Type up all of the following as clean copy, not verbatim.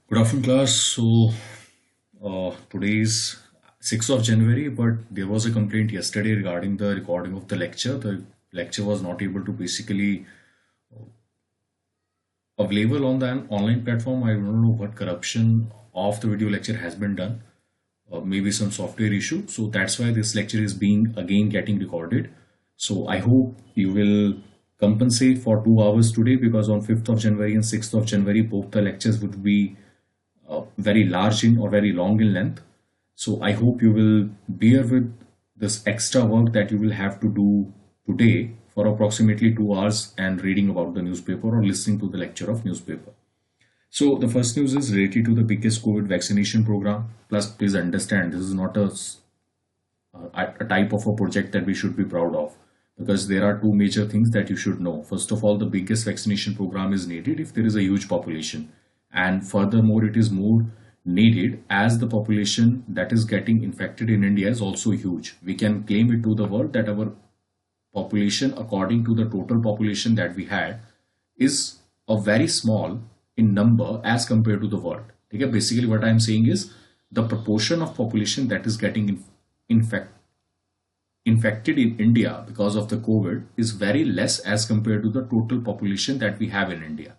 Good afternoon, class. Today is 6th of January, but there was a complaint yesterday regarding the recording of the lecture. The lecture was not able to basically available on the online platform. I don't know what corruption of the video lecture has been done. Maybe some software issue. So that's why this lecture is being again getting recorded. So I hope you will compensate for 2 hours today because on 5th of January and 6th of January, both the lectures would be very large in or very long in length. So I hope you will bear with this extra work that you will have to do today for approximately 2 hours and reading about the newspaper or listening to the lecture of newspaper. So the first news is related to the biggest COVID vaccination program. Plus, please understand this is not a type of a project that we should be proud of because there are two major things that you should know. First of all, the biggest vaccination program is needed if there is a huge population, and furthermore it is more needed as the population that is getting infected in India is also huge. We can claim it to the world that our population according to the total population that we had is a very small in number as compared to the world. Okay? Basically what I am saying is the proportion of population that is getting infected in India because of the COVID is very less as compared to the total population that we have in India.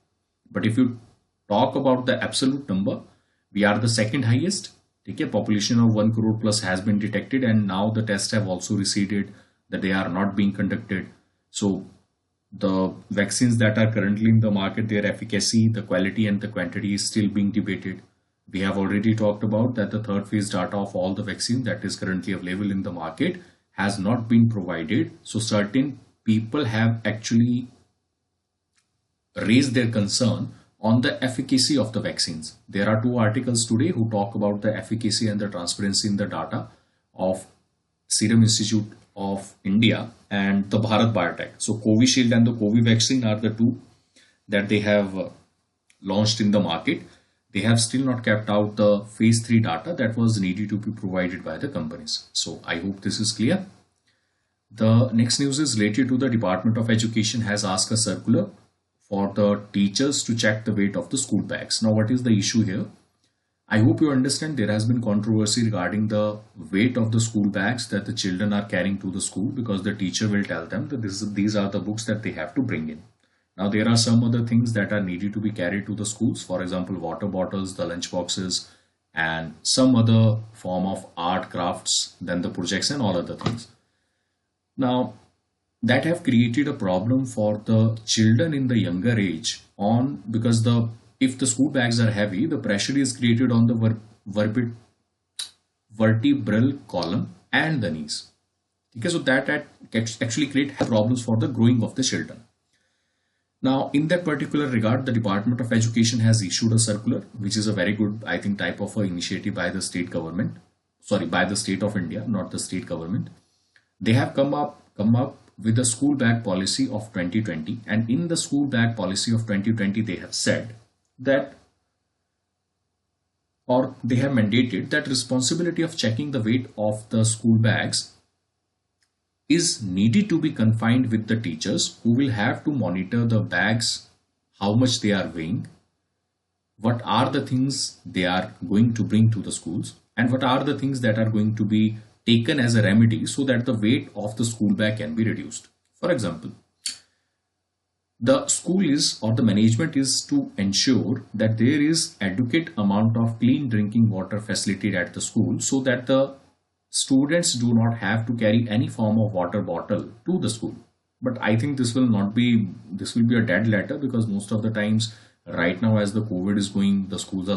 But if you talk about the absolute number, we are the second highest. Okay, population of 1 crore plus has been detected, and now the tests have also receded, that they are not being conducted. So the vaccines that are currently in the market, their efficacy, the quality and the quantity is still being debated. We have already talked about that the third phase data of all the vaccine that is currently available in the market has not been provided. So certain people have actually raised their concern on the efficacy of the vaccines. There are two articles today who talk about the efficacy and the transparency in the data of Serum Institute of India and the Bharat Biotech. So Covishield and the Covid vaccine are the two that they have launched in the market. They have still not kept out the phase 3 data that was needed to be provided by the companies. So I hope this is clear. The next news is related to the Department of Education has asked a circular for the teachers to check the weight of the school bags. Now, what is the issue here? I hope you understand there has been controversy regarding the weight of the school bags that the children are carrying to the school because the teacher will tell them that these are the books that they have to bring in. Now, there are some other things that are needed to be carried to the schools. For example, water bottles, the lunch boxes, and some other form of art crafts, then the projects and all other things. Now, that have created a problem for the children in the younger age on because if the school bags are heavy, the pressure is created on the vertebral column and the knees. Okay, so that actually create problems for the growing of the children. Now, in that particular regard, the Department of Education has issued a circular, which is a very good, I think, type of a initiative by the state government. Sorry, by the state of India, not the state government. They have come up with the school bag policy of 2020, and in the school bag policy of 2020 they have said that, or they have mandated that responsibility of checking the weight of the school bags is needed to be confined with the teachers who will have to monitor the bags, how much they are weighing, what are the things they are going to bring to the schools, and what are the things that are going to be taken as a remedy so that the weight of the school bag can be reduced. For example, the school is or the management is to ensure that there is adequate amount of clean drinking water facility at the school so that the students do not have to carry any form of water bottle to the school. But I think this will be a dead letter because most of the times right now as the COVID is going, the schools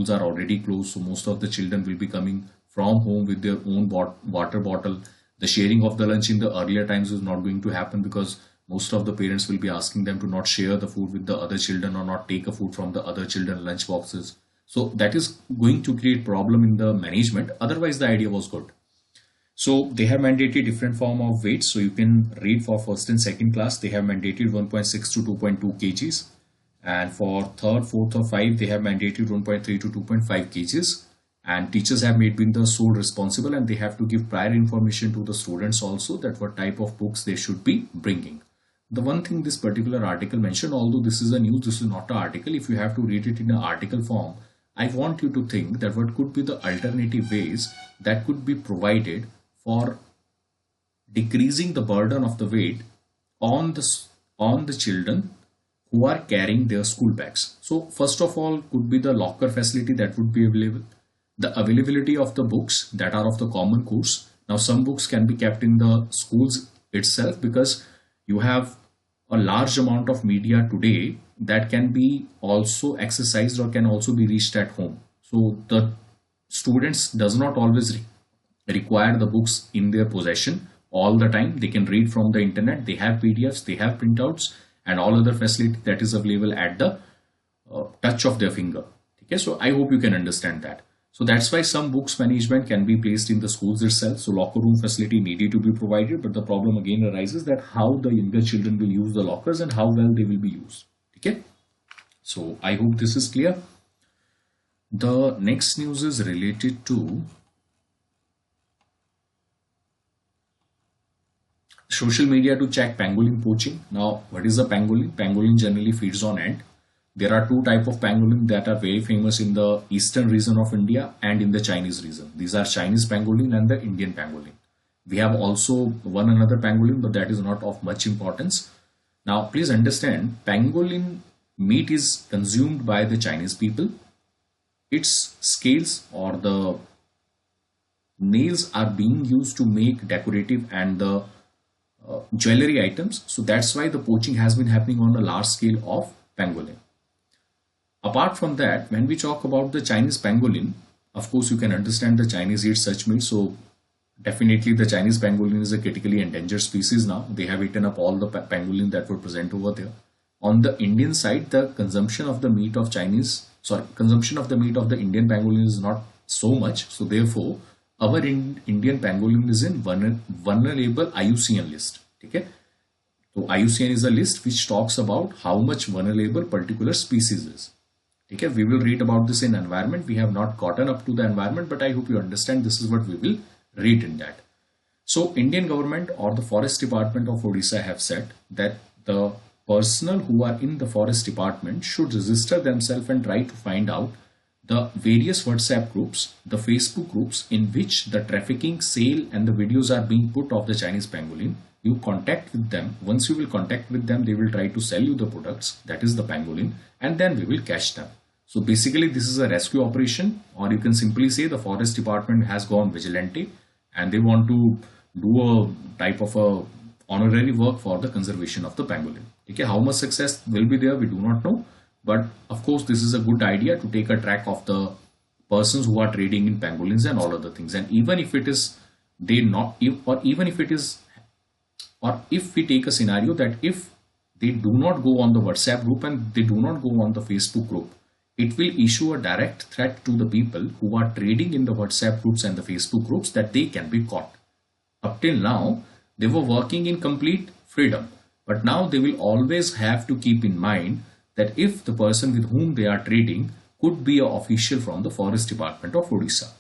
are already closed. So most of the children will be coming from home with their own water bottle. The sharing of the lunch in the earlier times is not going to happen because most of the parents will be asking them to not share the food with the other children or not take a food from the other children lunch boxes. So that is going to create problem in the management. Otherwise, the idea was good. So they have mandated different form of weights. So you can read for first and second class, they have mandated 1.6 to 2.2 kgs. And for third, fourth or five, they have mandated 1.3 to 2.5 kgs. And teachers have been the sole responsible, and they have to give prior information to the students also that what type of books they should be bringing. The one thing this particular article mentioned, although this is a news, this is not an article. If you have to read it in an article form, I want you to think that what could be the alternative ways that could be provided for decreasing the burden of the weight on the children who are carrying their school bags. So first of all could be the locker facility that would be available, the availability of the books that are of the common course. Now some books can be kept in the schools itself because you have a large amount of media today that can be also exercised or can also be reached at home. So the students does not always require the books in their possession all the time. They can read from the internet, they have PDFs, they have printouts and all other facility that is available at the touch of their finger. Okay, so I hope you can understand that. So that's why some books management can be placed in the schools itself. So locker room facility needed to be provided, but the problem again arises that how the younger children will use the lockers and how well they will be used. Okay, so I hope this is clear. The next news is related to social media to check pangolin poaching. Now, what is a pangolin? Pangolin generally feeds on ant. There are two types of pangolin that are very famous in the eastern region of India and in the Chinese region. These are Chinese pangolin and the Indian pangolin. We have also one another pangolin, but that is not of much importance. Now, please understand, pangolin meat is consumed by the Chinese people. Its scales or the nails are being used to make decorative and the jewelry items. So that's why the poaching has been happening on a large scale of pangolin. Apart from that, when we talk about the Chinese pangolin, of course you can understand the Chinese eat such meat. So definitely the Chinese pangolin is a critically endangered species now. They have eaten up all the pangolin that were present over there. On the Indian side, the consumption of the meat of the Indian pangolin is not so much. So therefore, our Indian pangolin is in vulnerable IUCN list. Okay? So IUCN is a list which talks about how much vulnerable particular species is. Okay? We will read about this in environment. We have not gotten up to the environment, but I hope you understand this is what we will read in that. So Indian government or the Forest Department of Odisha have said that the personnel who are in the Forest Department should register themselves and try to find out the various WhatsApp groups, the Facebook groups in which the trafficking, sale and the videos are being put of the Chinese pangolin. You contact with them. Once you will contact with them, they will try to sell you the products, that is the pangolin, and then we will catch them. So basically this is a rescue operation, or you can simply say the Forest Department has gone vigilante and they want to do a type of a honorary work for the conservation of the pangolin. Okay, how much success will be there, we do not know. But of course, this is a good idea to take a track of the persons who are trading in pangolins and all other things. And even if it is or if we take a scenario that if they do not go on the WhatsApp group and they do not go on the Facebook group, it will issue a direct threat to the people who are trading in the WhatsApp groups and the Facebook groups that they can be caught. Up till now, they were working in complete freedom, but now they will always have to keep in mind that if the person with whom they are trading could be an official from the Forest Department of Odisha.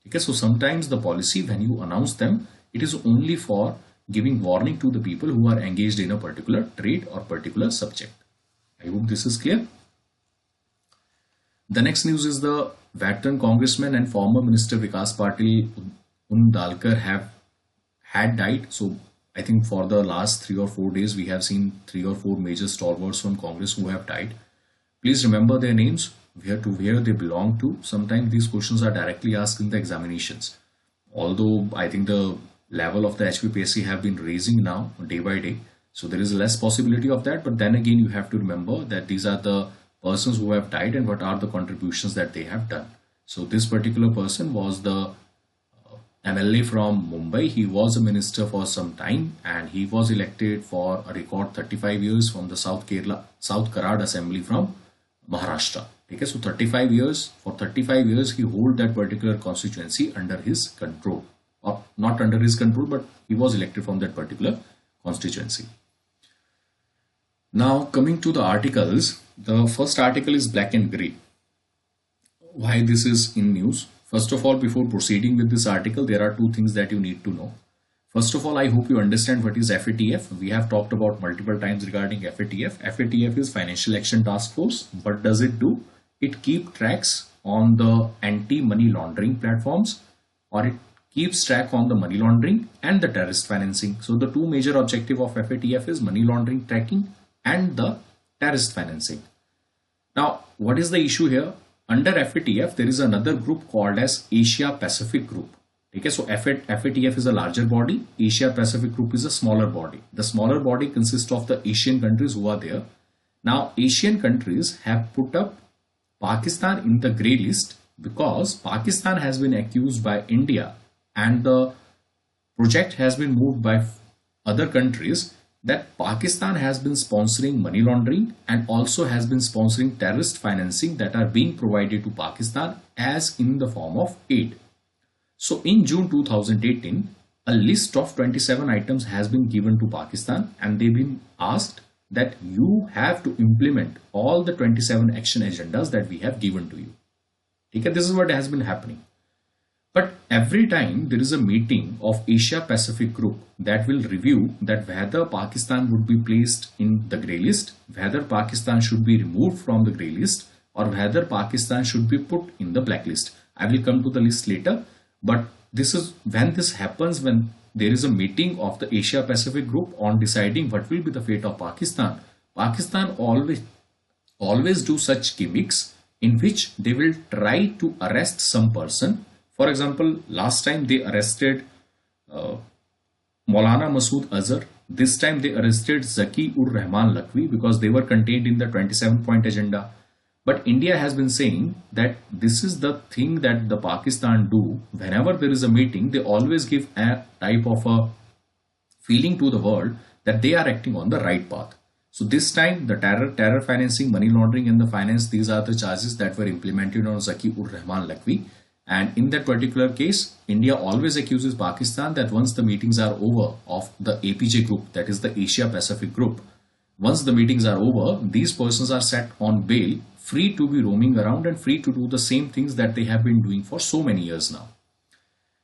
Okay, so sometimes the policy, when you announce them, it is only for giving warning to the people who are engaged in a particular trade or particular subject. I hope this is clear. The next news is the veteran congressman and former minister Vikas Patil Undalkar had died. So I think for the last 3 or 4 days, we have seen 3 or 4 major stalwarts from Congress who have died. Please remember their names, where they belong to. Sometimes these questions are directly asked in the examinations. Although I think the level of the HPAS have been raising now day by day. So there is less possibility of that. But then again, you have to remember that these are the persons who have died and what are the contributions that they have done. So this particular person was the MLA from Mumbai. He was a minister for some time and he was elected for a record 35 years from the South Karad Assembly from Maharashtra. Okay, so 35 years, for 35 years he held that particular constituency under his control, or not under his control, but he was elected from that particular constituency. Now coming to the articles, the first article is black and grey. Why this is in news? First of all, before proceeding with this article, there are 2 things that you need to know. First of all, I hope you understand what is FATF. We have talked about multiple times regarding FATF. FATF is Financial Action Task Force. What does it do? It keeps tracks on the anti-money laundering platforms, or it keeps track on the money laundering and the terrorist financing. So the two major objective of FATF is money laundering tracking and the terrorist financing. Now, what is the issue here? Under FATF, there is another group called as Asia Pacific Group. Okay, so FATF is a larger body, Asia Pacific Group is a smaller body. The smaller body consists of the Asian countries who are there. Now, Asian countries have put up Pakistan in the grey list because Pakistan has been accused by India, and the project has been moved by other countries, that Pakistan has been sponsoring money laundering and also has been sponsoring terrorist financing that are being provided to Pakistan as in the form of aid. So in June 2018, a list of 27 items has been given to Pakistan, and they've been asked that you have to implement all the 27 action agendas that we have given to you. Okay, this is what has been happening. But every time there is a meeting of Asia Pacific Group that will review that whether Pakistan would be placed in the grey list, whether Pakistan should be removed from the grey list, or whether Pakistan should be put in the blacklist. I will come to the list later, but this is when this happens, when there is a meeting of the Asia Pacific Group on deciding what will be the fate of Pakistan. Pakistan always do such gimmicks in which they will try to arrest some person. For example, last time they arrested Maulana Masood Azhar. This time they arrested Zaki-ur-Rahman Lakwi because they were contained in the 27-point agenda. But India has been saying that this is the thing that the Pakistan do. Whenever there is a meeting, they always give a type of a feeling to the world that they are acting on the right path. So this time the terror financing, money laundering and the finance, these are the charges that were implemented on Zaki-ur-Rahman Lakwi. And in that particular case, India always accuses Pakistan that once the meetings are over of the APJ group, that is the Asia Pacific Group, once the meetings are over, these persons are set on bail, free to be roaming around and free to do the same things that they have been doing for so many years now.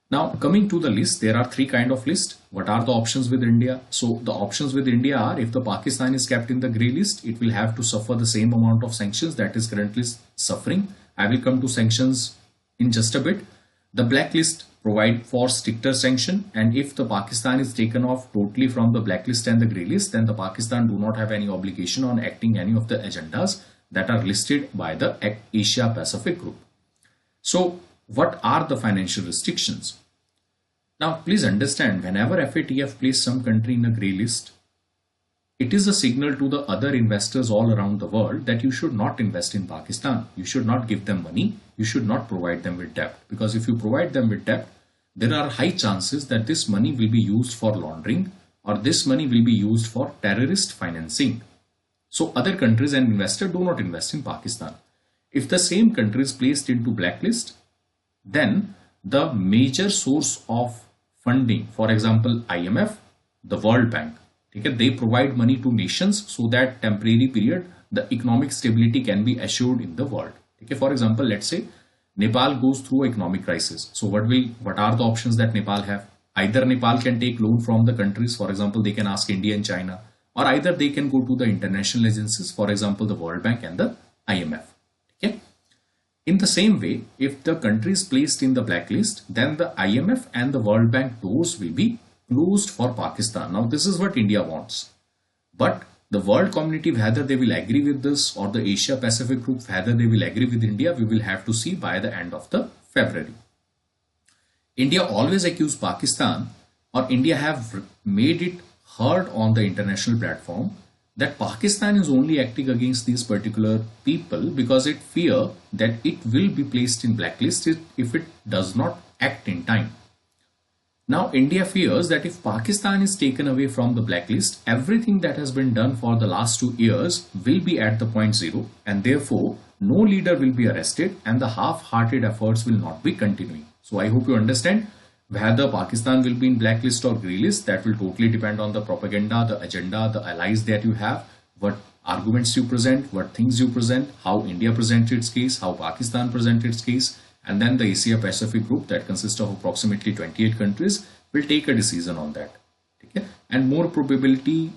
Now, coming to the list, there are three kind of list. What are the options with India? So the options with India are, if the Pakistan is kept in the grey list, it will have to suffer the same amount of sanctions that is currently suffering. I will come to sanctions in just a bit. The blacklist provide for stricter sanction, and if the Pakistan is taken off totally from the blacklist and the grey list, then the Pakistan do not have any obligation on acting any of the agendas that are listed by the Asia Pacific Group. So what are the financial restrictions? Now please understand, whenever FATF places some country in a grey list, it is a signal to the other investors all around the world that you should not invest in Pakistan. You should not give them money. You should not provide them with debt. Because if you provide them with debt, there are high chances that this money will be used for laundering, or this money will be used for terrorist financing. So other countries and investors do not invest in Pakistan. If the same country is placed into blacklist, then the major source of funding, for example, IMF, the World Bank, okay, they provide money to nations so that temporary period the economic stability can be assured in the world. Okay, for example, let's say Nepal goes through economic crisis. So what are the options that Nepal have? Either Nepal can take loan from the countries, for example, they can ask India and China, or either they can go to the international agencies, for example, the World Bank and the IMF. Okay. In the same way, if the country is placed in the blacklist, then the IMF and the World Bank doors will be closed for Pakistan. Now, this is what India wants. But the world community, whether they will agree with this, or the Asia Pacific Group, whether they will agree with India, we will have to see by the end of the February. India always accused Pakistan, or India have made it heard on the international platform, that Pakistan is only acting against these particular people because it fear that it will be placed in blacklist if it does not act in time. Now, India fears that if Pakistan is taken away from the blacklist, everything that has been done for the last 2 years will be at the point zero, and therefore no leader will be arrested and the half-hearted efforts will not be continuing. So I hope you understand, whether Pakistan will be in blacklist or grey list, that will totally depend on the propaganda, the agenda, the allies that you have, what arguments you present, what things you present, how India presents its case, how Pakistan presents its case, and then the Asia Pacific Group that consists of approximately 28 countries will take a decision on that. Okay? And more probability,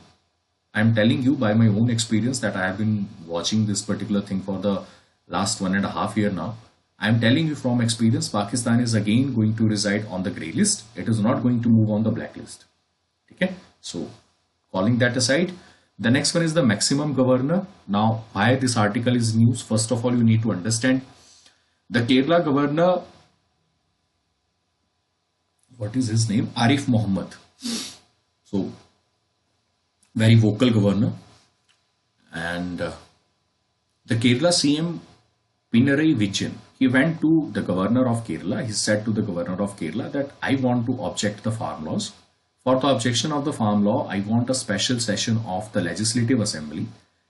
I'm telling you by my own experience that I have been watching this particular thing for the last 1.5 years now. I'm telling you from experience, Pakistan is again going to reside on the grey list. It is not going to move on the blacklist. Okay, so calling that aside, the next one is the maximum governor. Now, why this article is news? First of all, you need to understand the Kerala governor. What is his name? Arif Mohammed. So, very vocal governor, and the Kerala CM Pinarayi Vijayan, he went to the governor of Kerala. He said to the governor of Kerala that I want to object the farm laws. For the objection of the farm law, I want a special session of the Legislative Assembly,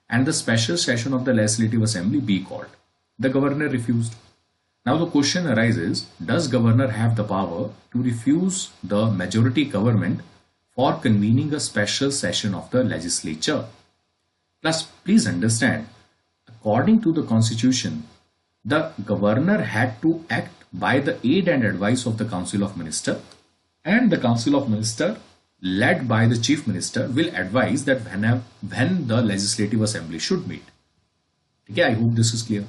and the special session of the Legislative Assembly be called. The governor refused. Now the question arises, does governor have the power to refuse the majority government for convening a special session of the legislature? Plus, please understand, according to the constitution, the governor had to act by the aid and advice of the Council of Ministers, and the Council of Ministers, led by the Chief Minister, will advise that when the Legislative Assembly should meet. Okay, I hope this is clear.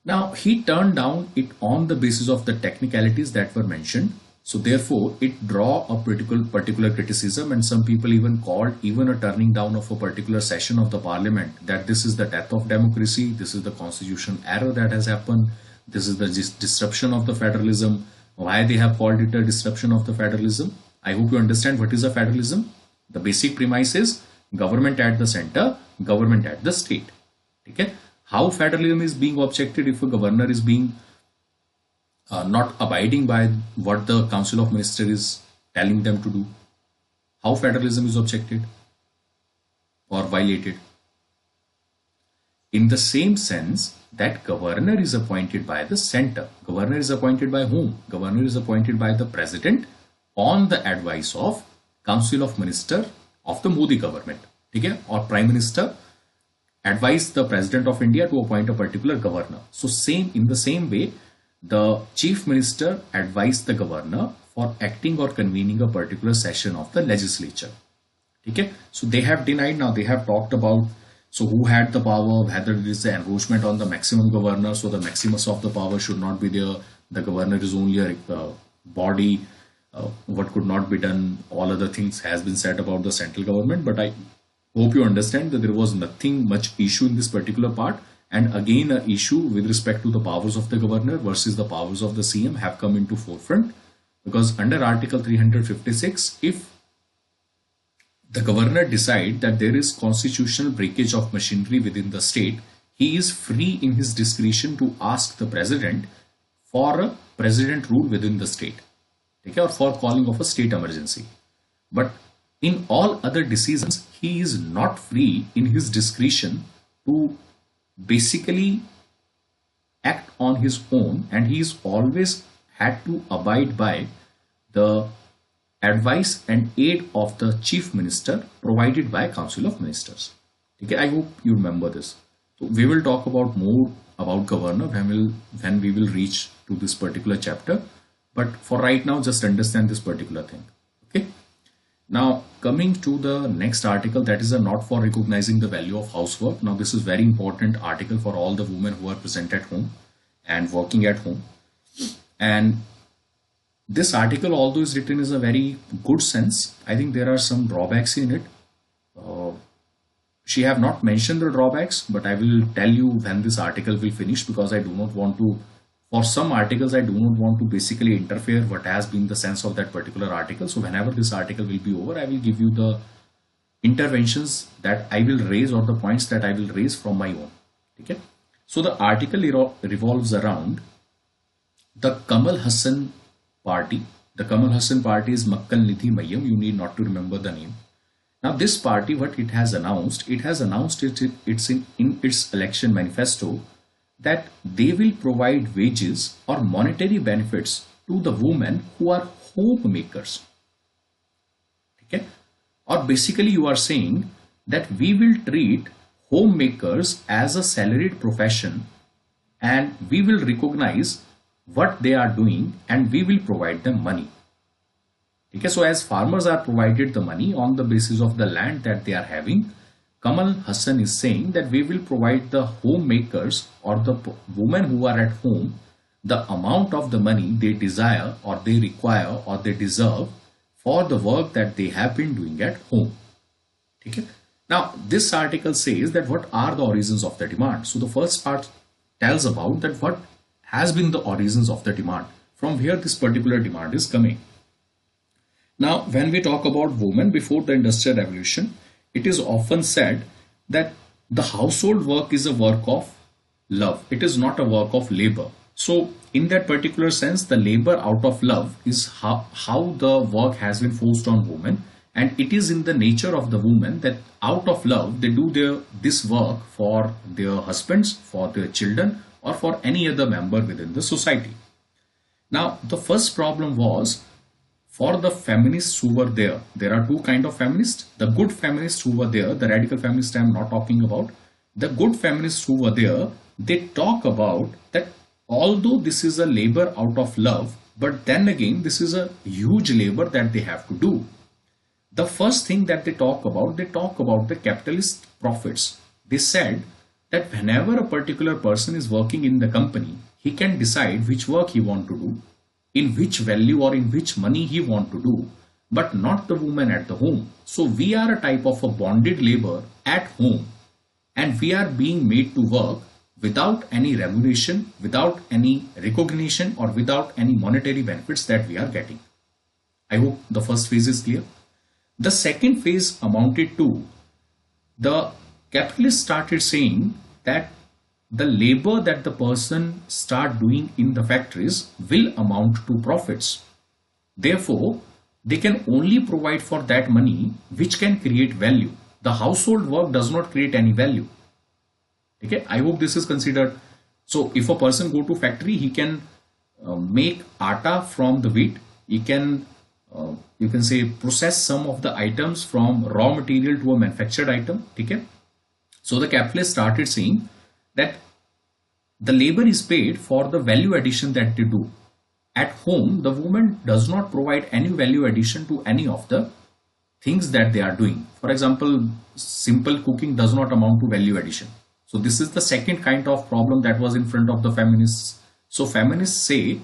Now, he turned down it on the basis of the technicalities that were mentioned. So therefore, it draw a particular criticism, and some people even called even a turning down of a particular session of the parliament that this is the death of democracy, this is the constitutional error that has happened, this is the disruption of the federalism. Why they have called it a disruption of the federalism? I hope you understand what is a federalism. The basic premise is government at the center, government at the state. Okay? How federalism is being objected if a governor is being not abiding by what the Council of Ministers is telling them to do? How federalism is objected or violated? In the same sense that governor is appointed by the center. Governor is appointed by whom? Governor is appointed by the president on the advice of Council of Ministers of the Modi government. Okay? Or Prime Minister advise the President of India to appoint a particular governor. So in the same way, the Chief Minister advised the governor for acting or convening a particular session of the legislature. Okay? So they have denied. Now they have talked about, so who had the power, whether it is the encroachment on the maximum governor, so the maximus of the power should not be there, the governor is only a body, what could not be done, all other things has been said about the central government. But I hope you understand that there was nothing much issue in this particular part. And again, an issue with respect to the powers of the governor versus the powers of the CM have come into forefront, because under Article 356, if the governor decide that there is constitutional breakage of machinery within the state, he is free in his discretion to ask the president for a president rule within the state, okay, or for calling of a state emergency. But in all other decisions, he is not free in his discretion to basically act on his own, and he is always had to abide by the advice and aid of the Chief Minister provided by Council of Ministers. Okay, I hope you remember this. So we will talk about more about governor when we will reach to this particular chapter. But for right now, just understand this particular thing. Okay. Now coming to the next article, that is a not for recognizing the value of housework. Now this is very important article for all the women who are present at home and working at home. And this article, although is written in a very good sense, I think there are some drawbacks in it. She have not mentioned the drawbacks, but I will tell you when this article will finish, because I do not want to, for some articles, I do not want to basically interfere what has been the sense of that particular article. So whenever this article will be over, I will give you the interventions that I will raise or the points that I will raise from my own. Okay. So the article revolves around the Kamal Hassan party. The Kamal Hassan party is Makkal Nidhi Mayyam. You need not to remember the name. Now this party, what it has announced in its election manifesto that they will provide wages or monetary benefits to the women who are homemakers. Okay? Or basically you are saying that we will treat homemakers as a salaried profession, and we will recognize what they are doing and we will provide them money. Okay, so as farmers are provided the money on the basis of the land that they are having, Kamal Hassan is saying that we will provide the homemakers or the women who are at home the amount of the money they desire or they require or they deserve for the work that they have been doing at home. Okay? Now, this article says that what are the origins of the demand. So the first part tells about that what has been the origins of the demand, from where this particular demand is coming. Now, when we talk about women before the Industrial Revolution, it is often said that the household work is a work of love. It is not a work of labor. So, in that particular sense, the labor out of love is how the work has been forced on women. And it is in the nature of the women that out of love, they do this work for their husbands, for their children, or for any other member within the society. Now, the first problem was for the feminists who were there. There are two kinds of feminists. The good feminists who were there, the radical feminists I am not talking about. The good feminists who were there, they talk about that although this is a labor out of love, but then again, this is a huge labor that they have to do. The first thing that they talk about the capitalist profits. They said that whenever a particular person is working in the company, he can decide which work he want to do, in which value or in which money he want to do, but not the woman at the home. So we are a type of a bonded labor at home, and we are being made to work without any remuneration, without any recognition, or without any monetary benefits that we are getting. I hope the first phase is clear. The second phase amounted to the capitalists started saying that the labor that the person start doing in the factories will amount to profits. Therefore, they can only provide for that money which can create value. The household work does not create any value. Okay, I hope this is considered. So if a person go to factory, he can make atta from the wheat. He can you can say process some of the items from raw material to a manufactured item. Okay? So the capitalists started saying that the labor is paid for the value addition that they do. At home, the woman does not provide any value addition to any of the things that they are doing. For example, simple cooking does not amount to value addition. So this is the second kind of problem that was in front of the feminists. So feminists say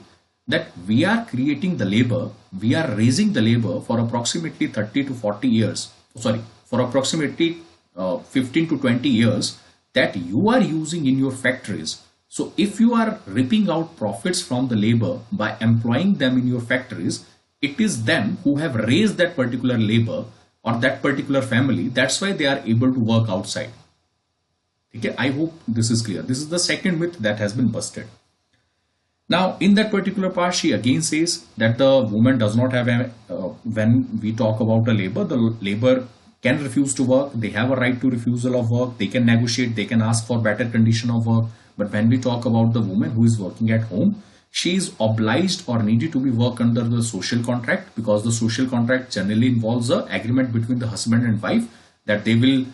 that we are creating the labor, we are raising the labor for approximately 30 to 40 years, for approximately 15 to 20 years that you are using in your factories. So if you are ripping out profits from the labor by employing them in your factories, it is them who have raised that particular labor or that particular family. That's why they are able to work outside. Okay, I hope this is clear. This is the second myth that has been busted. Now, in that particular part, she again says that the woman does not have when we talk about the labor can refuse to work. They have a right to refusal of work. They can negotiate. They can ask for better condition of work. But when we talk about the woman who is working at home, she is obliged or needed to be work under the social contract, because the social contract generally involves an agreement between the husband and wife that they will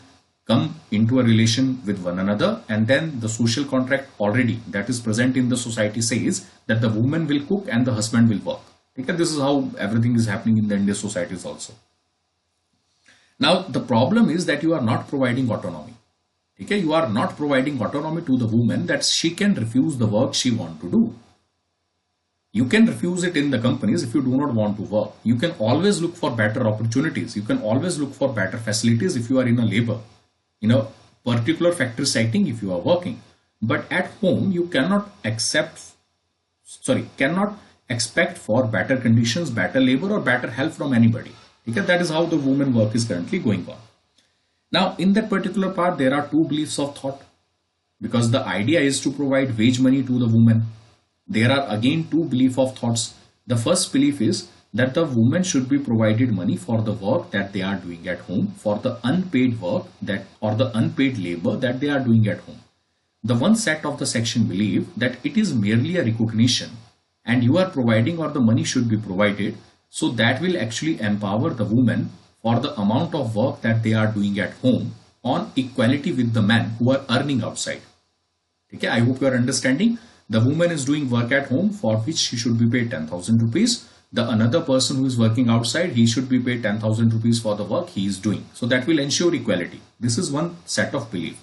come into a relation with one another, and then the social contract already that is present in the society says that the woman will cook and the husband will work. Okay, this is how everything is happening in the Indian societies also. Now the problem is that you are not providing autonomy. Okay, you are not providing autonomy to the woman that she can refuse the work she wants to do. You can refuse it in the companies if you do not want to work. You can always look for better opportunities. You can always look for better facilities if you are in a labor, in a particular factory setting if you are working. But at home, you cannot expect for better conditions, better labor, or better help from anybody. Because that is how the woman work is currently going on. Now, in that particular part, there are two beliefs of thought, because the idea is to provide wage money to the woman. There are again two belief of thoughts. The first belief is that the woman should be provided money for the work that they are doing at home, for the unpaid work or the unpaid labor that they are doing at home. The one set of the section believe that it is merely a recognition and you are providing, or the money should be provided, so that will actually empower the woman for the amount of work that they are doing at home on equality with the men who are earning outside. Okay, I hope you are understanding. The woman is doing work at home for which she should be paid 10,000 rupees. The another person who is working outside, he should be paid 10,000 rupees for the work he is doing. So that will ensure equality. This is one set of belief.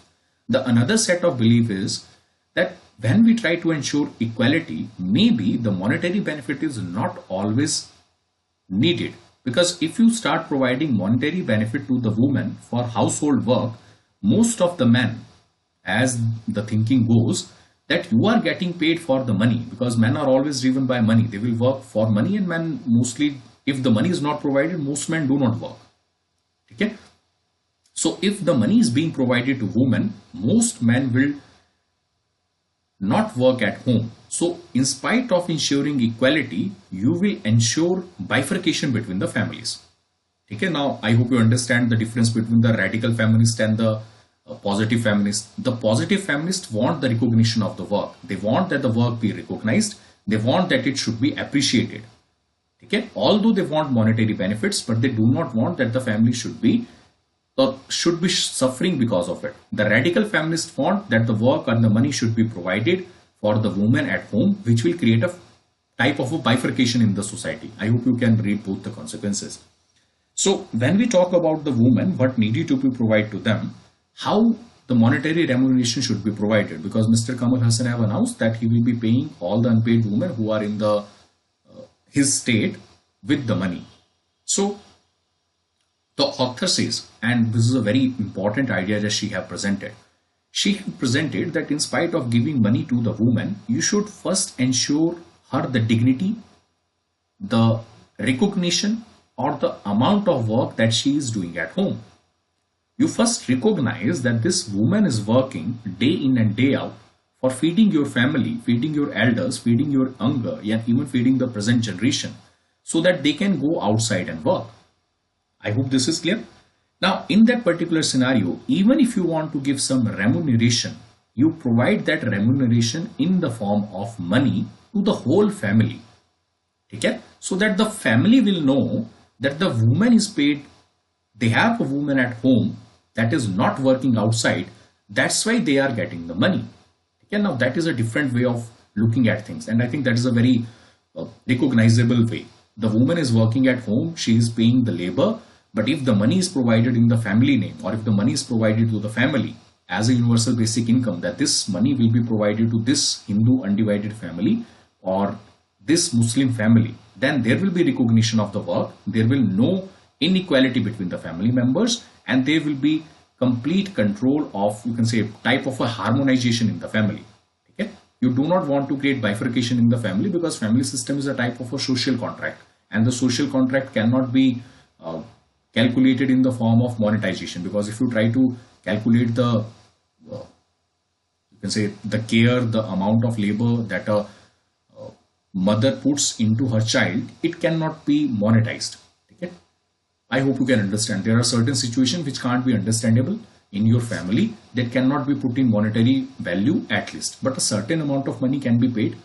The another set of belief is that when we try to ensure equality, maybe the monetary benefit is not always needed. Because if you start providing monetary benefit to the woman for household work, most of the men, as the thinking goes, that you are getting paid for the money, because men are always driven by money. They will work for money, and men mostly, if the money is not provided, most men do not work. Okay? So if the money is being provided to women, most men will not work at home. So in spite of ensuring equality, you will ensure bifurcation between the families. Okay, now I hope you understand the difference between the radical feminist and the positive feminist. The positive feminists want the recognition of the work. They want that the work be recognized. They want that it should be appreciated. Okay, although they want monetary benefits, but they do not want that the family should be suffering because of it. The radical feminists want that the work and the money should be provided for the women at home, which will create a type of a bifurcation in the society. I hope you can read both the consequences. So when we talk about the women, what needed to be provided to them, how the monetary remuneration should be provided, because Mr. Kamal Hassan have announced that he will be paying all the unpaid women who are in the his state with the money. So the author says, and this is a very important idea that she have presented. She have presented that in spite of giving money to the woman, you should first ensure her the dignity, the recognition, or the amount of work that she is doing at home. You first recognize that this woman is working day in and day out for feeding your family, feeding your elders, feeding your younger, and even feeding the present generation, so that they can go outside and work. I hope this is clear. Now, in that particular scenario, even if you want to give some remuneration, you provide that remuneration in the form of money to the whole family. Okay? So that the family will know that the woman is paid. They have a woman at home that is not working outside. That's why they are getting the money. Okay? Now, that is a different way of looking at things. And I think that is a very recognizable way. The woman is working at home. She is paying the labor. But if the money is provided in the family name, or if the money is provided to the family as a universal basic income, that this money will be provided to this Hindu undivided family or this Muslim family, then there will be recognition of the work. There will no inequality between the family members, and there will be complete control of, you can say, type of a harmonization in the family. Okay? You do not want to create bifurcation in the family, because family system is a type of a social contract, and the social contract cannot be calculated in the form of monetization, because if you try to calculate the you can say the care, the amount of labor that a mother puts into her child, it cannot be monetized. Okay? I hope you can understand. There are certain situations which can't be understandable in your family, that cannot be put in monetary value at least, but a certain amount of money can be paid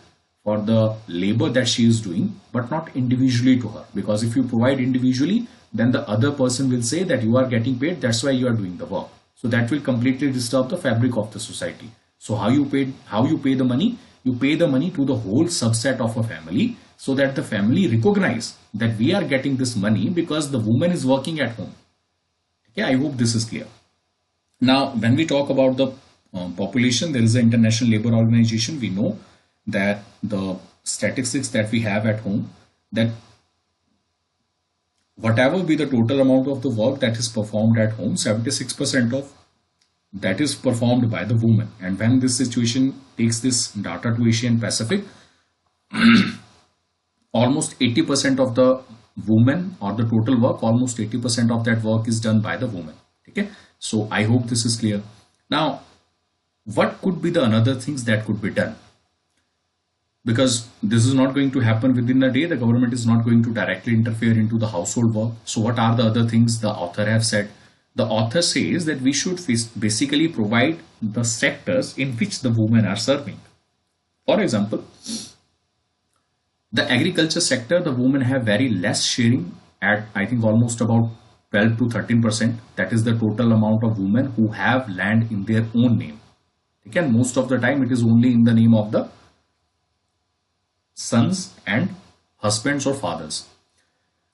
for the labor that she is doing, but not individually to her, because if you provide individually, then the other person will say that you are getting paid, that's why you are doing the work. So that will completely disturb the fabric of the society. So how you pay the money? You pay the money to the whole subset of a family, so that the family recognize that we are getting this money because the woman is working at home. Okay, I hope this is clear. Now, when we talk about the population, there is an International Labour Organization. We know that the statistics that we have at home, that whatever be the total amount of the work that is performed at home, 76% of that is performed by the woman. And when this situation takes this data to Asia and Pacific, almost 80% of the women, or the total work, almost 80% of that work is done by the woman. Okay, so I hope this is clear. Now, what could be the another things that could be done? Because this is not going to happen within a day. The government is not going to directly interfere into the household work. So what are the other things the author have said? The author says that we should basically provide the sectors in which the women are serving. For example, the agriculture sector, the women have very less sharing at, I think, almost about 12 to 13%. That is the total amount of women who have land in their own name. Again, most of the time it is only in the name of the sons and husbands or fathers.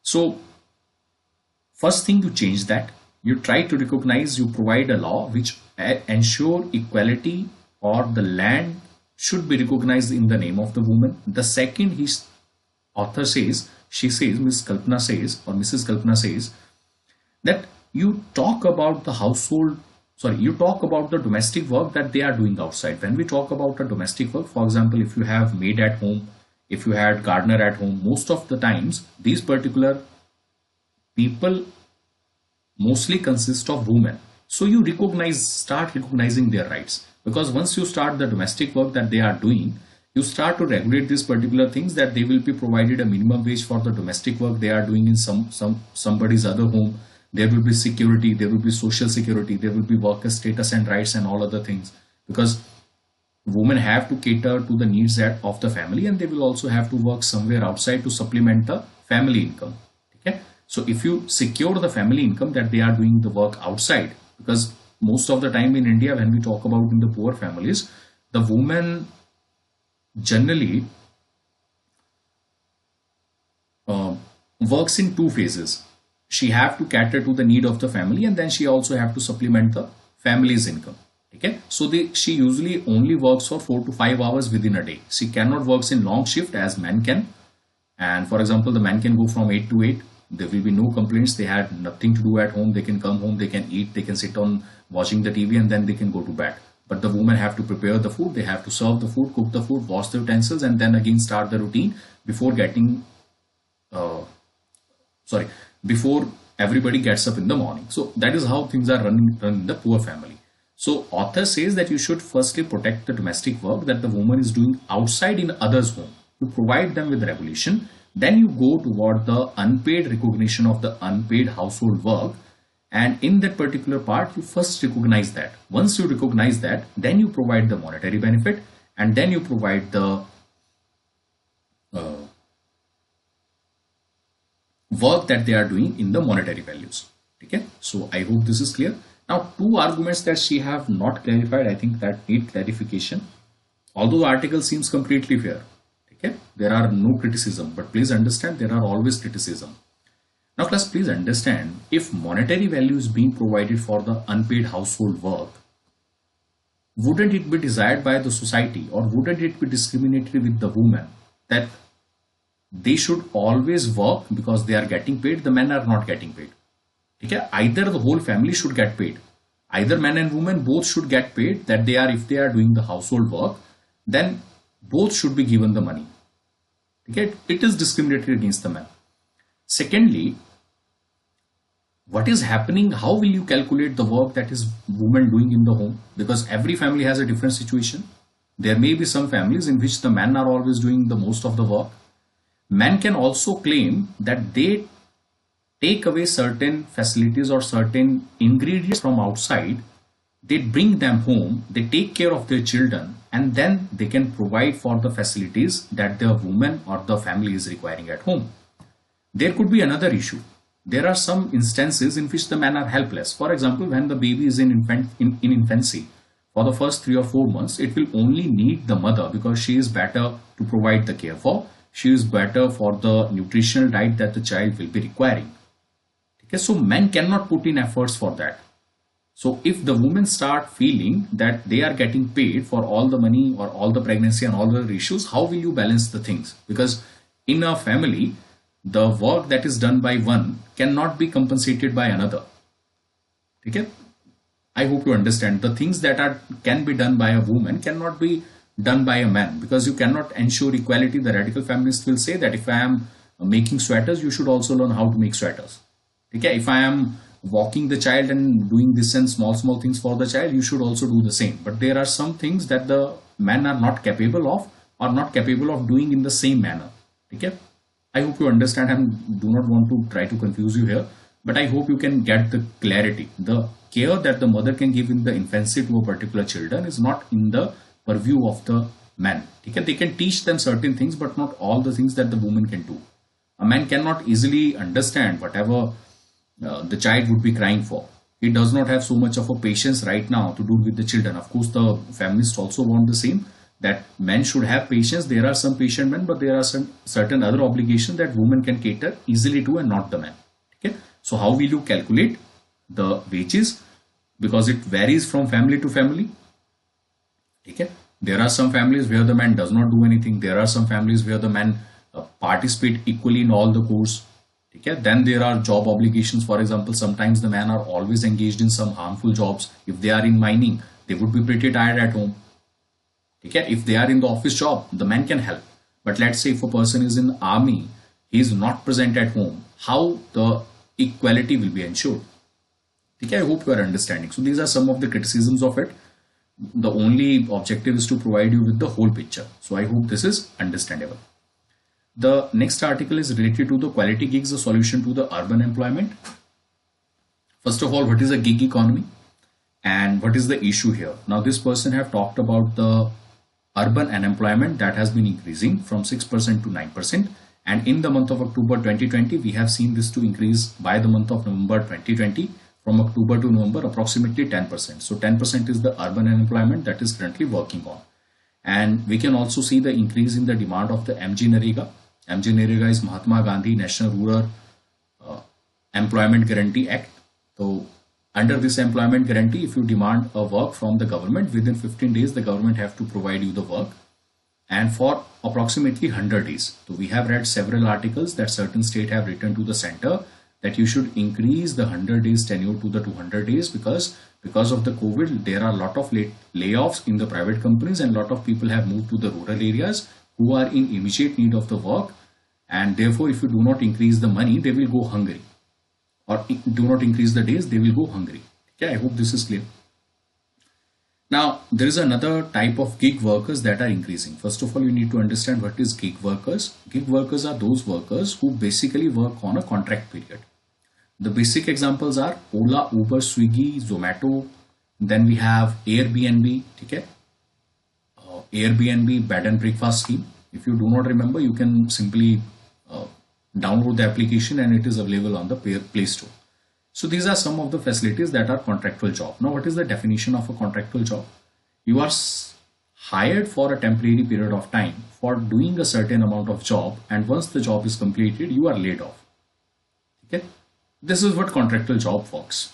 So first thing, you change that. You try to recognize, you provide a law which ensure equality, or the land should be recognized in the name of the woman. The second, his author says, she says, Miss Kalpana says, or Mrs. Kalpana says, that you talk about the household, sorry, you talk about the domestic work that they are doing outside. When we talk about a domestic work, for example, if you have maid at home, if you had gardener at home, most of the times these particular people mostly consist of women. So you start recognizing their rights, because once you start the domestic work that they are doing, you start to regulate these particular things, that they will be provided a minimum wage for the domestic work they are doing in somebody's other home. There will be security, there will be social security, there will be worker status and rights and all other things, because women have to cater to the needs of the family, and they will also have to work somewhere outside to supplement the family income. Okay, so if you secure the family income, that they are doing the work outside, because most of the time in India, when we talk about in the poor families, the woman generally works in two phases. She have to cater to the need of the family, and then she also have to supplement the family's income. Okay, so she usually only works for 4 to 5 hours within a day. She cannot works in long shift as men can. And for example, the man can go from 8 to 8. There will be no complaints. They had nothing to do at home. They can come home, they can eat, they can sit on watching the TV, and then they can go to bed. But the women have to prepare the food, they have to serve the food, cook the food, wash the utensils, and then again start the routine before before everybody gets up in the morning. So that is how things are run in the poor family. So author says that you should firstly protect the domestic work that the woman is doing outside in others' home. You provide them with regulation. Then you go toward the unpaid recognition of the unpaid household work. And in that particular part, you first recognize that. Once you recognize that, then you provide the monetary benefit, and then you provide the work that they are doing in the monetary values. Okay, so I hope this is clear. Now, two arguments that she have not clarified, I think that need clarification. Although the article seems completely fair, okay, there are no criticism, but please understand there are always criticism. Now class, please understand, if monetary value is being provided for the unpaid household work, wouldn't it be desired by the society, or wouldn't it be discriminatory with the women, that they should always work because they are getting paid, the men are not getting paid? Okay? Either the whole family should get paid, either men and women both should get paid, that if they are doing the household work, then both should be given the money. Okay? It is discriminatory against the men. Secondly, what is happening? How will you calculate the work that is woman doing in the home? Because every family has a different situation. There may be some families in which the men are always doing the most of the work. Men can also claim that they take away certain facilities or certain ingredients from outside. They bring them home, they take care of their children, and then they can provide for the facilities that the woman or the family is requiring at home. There could be another issue. There are some instances in which the men are helpless. For example, when the baby is in infancy, for the first 3 or 4 months, it will only need the mother, because she is better to provide the care for. She is better for the nutritional diet that the child will be requiring. Okay, so men cannot put in efforts for that. So if the women start feeling that they are getting paid for all the money or all the pregnancy and all the issues, how will you balance the things? Because in a family, the work that is done by one cannot be compensated by another. Okay? I hope you understand. The things that can be done by a woman cannot be done by a man, because you cannot ensure equality. The radical feminists will say that if I am making sweaters, you should also learn how to make sweaters. Okay? If I am walking the child and doing this and small things for the child, you should also do the same. But there are some things that the men are not capable of, or not capable of doing in the same manner. Okay? I hope you understand. I do not want to try to confuse you here, but I hope you can get the clarity. The care that the mother can give in the infancy to a particular children is not in the purview of the man. Okay? They can teach them certain things, but not all the things that the woman can do. A man cannot easily understand whatever the child would be crying for. He does not have so much of a patience right now to do with the children. Of course, the feminists also want the same, that men should have patience. There are some patient men, but there are some certain other obligations that women can cater easily to and not the men. Okay. So how will you calculate the wages? Because it varies from family to family. Okay. There are some families where the man does not do anything. There are some families where the man participate equally in all the course. Okay. Then there are job obligations. For example, sometimes the men are always engaged in some harmful jobs. If they are in mining, they would be pretty tired at home. Okay. If they are in the office job, the man can help. But let's say if a person is in the army, he is not present at home, how the equality will be ensured? Okay. I hope you are understanding. So these are some of the criticisms of it. The only objective is to provide you with the whole picture. So I hope this is understandable. The next article is related to the quality gigs, the solution to the urban employment. First of all, what is a gig economy and what is the issue here? Now this person have talked about the urban unemployment that has been increasing from 6% to 9%, and in the month of October 2020 we have seen this to increase by the month of November 2020 from October to November approximately 10%. So 10% is the urban unemployment that is currently working on, and we can also see the increase in the demand of the MG Narega. MG Narega is Mahatma Gandhi National Rural Employment Guarantee Act. So under this employment guarantee, if you demand a work from the government, within 15 days the government have to provide you the work, and for approximately 100 days. So we have read several articles that certain states have written to the center that you should increase the 100 days tenure to the 200 days because of the COVID there are a lot of layoffs in the private companies, and a lot of people have moved to the rural areas who are in immediate need of the work, and therefore if you do not increase the money they will go hungry, or do not increase the days, they will go hungry. Okay, I hope this is clear. Now, there is another type of gig workers that are increasing. First of all, you need to understand what is gig workers. Gig workers are those workers who basically work on a contract period. The basic examples are Ola, Uber, Swiggy, Zomato. Then we have Airbnb. Okay? Airbnb bed and breakfast scheme. If you do not remember, you can simply download the application and it is available on the Play Store. So these are some of the facilities that are contractual job. Now what is the definition of a contractual job? You are hired for a temporary period of time for doing a certain amount of job, and once the job is completed you are laid off. Okay, this is what contractual job works.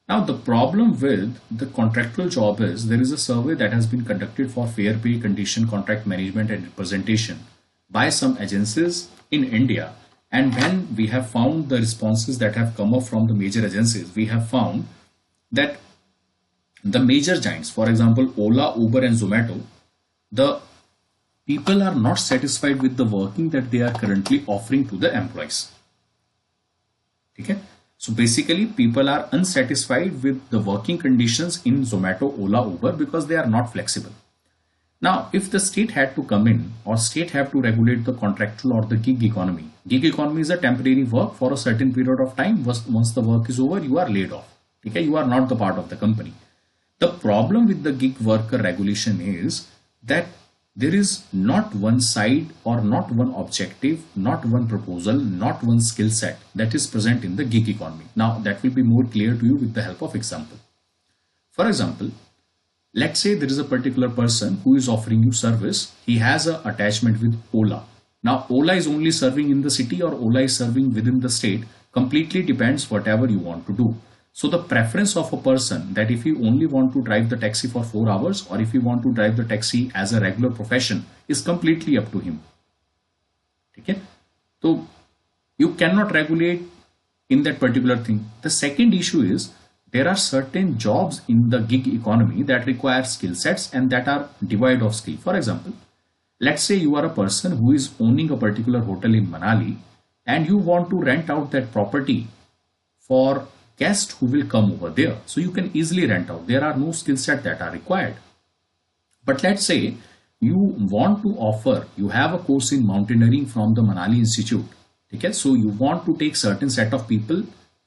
Now the problem with the contractual job is there is a survey that has been conducted for fair pay, condition, contract management and representation by some agencies in India, and when we have found the responses that have come up from the major agencies, we have found that the major giants, for example Ola, Uber and Zomato, the people are not satisfied with the working that they are currently offering to the employees. Okay, so basically people are unsatisfied with the working conditions in Zomato, Ola, Uber because they are not flexible. Now, if the state had to come in or state have to regulate the contractual or the gig economy is a temporary work for a certain period of time. Once the work is over, you are laid off. Okay, you are not the part of the company. The problem with the gig worker regulation is that there is not one side or not one objective, not one proposal, not one skill set that is present in the gig economy. Now, that will be more clear to you with the help of example. For example, let's say there is a particular person who is offering you service. He has an attachment with Ola. Now, Ola is only serving in the city or Ola is serving within the state. Completely depends whatever you want to do. So the preference of a person that if you only want to drive the taxi for 4 hours or if you want to drive the taxi as a regular profession is completely up to him. Okay? So you cannot regulate in that particular thing. The second issue is there are certain jobs in the gig economy that require skill sets and that are devoid of skill. For example, let's say you are a person who is owning a particular hotel in Manali and you want to rent out that property for guests who will come over there. So you can easily rent out. There are no skill set that are required. But let's say you want to offer, you have a course in mountaineering from the Manali Institute. Okay? So you want to take certain set of people